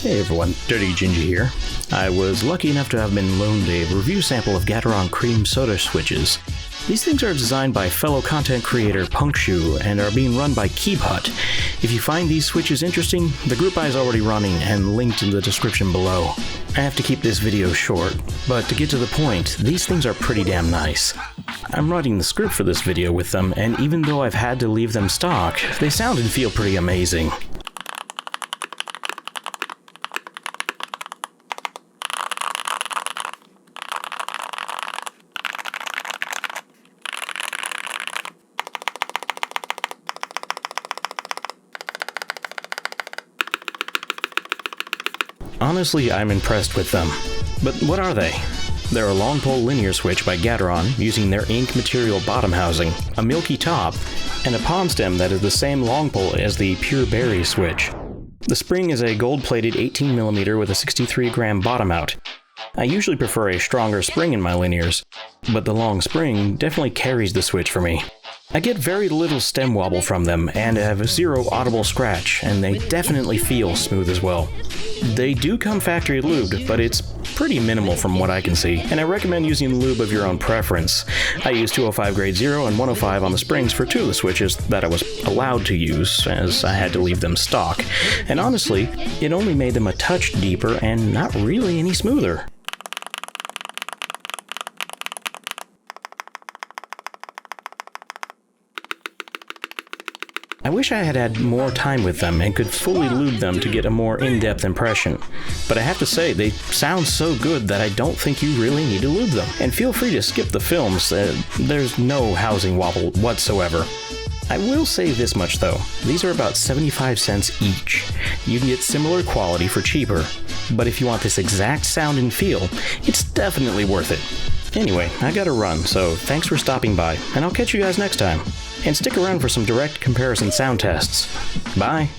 Hey everyone, Dirty Ginger here. I was lucky enough to have been loaned a review sample of Gateron cream soda switches. These things are designed by fellow content creator Punkshoo and are being run by KeepHut. If you find these switches interesting, the group I is already running and linked in the description below. I have to keep this video short, but to get to the point, these things are pretty damn nice. I'm writing the script for this video with them, and even though I've had to leave them stock, they sound and feel pretty amazing. Honestly, I'm impressed with them. But what are they? They're a long pole linear switch by Gateron using their ink material bottom housing, a milky top, and a pond stem that is the same long pole as the Pure Berry switch. The spring is a gold-plated 18mm with a 63-gram bottom out. I usually prefer a stronger spring in my linears, but the long spring definitely carries the switch for me. I get very little stem wobble from them and have zero audible scratch, and they definitely feel smooth as well. They do come factory lubed, but it's pretty minimal from what I can see, and I recommend using lube of your own preference. I use 205 grade 0 and 105 on the springs for two of the switches that I was allowed to use, as I had to leave them stock, and honestly, it only made them a touch deeper and not really any smoother. I wish I had had more time with them and could fully lube them to get a more in-depth impression, but I have to say they sound so good that I don't think you really need to lube them. And feel free to skip the films, there's no housing wobble whatsoever. I will say this much though, these are about 75 cents each. You can get similar quality for cheaper, but if you want this exact sound and feel, it's definitely worth it. Anyway, I gotta run, so thanks for stopping by, and I'll catch you guys next time. And stick around for some direct comparison sound tests. Bye!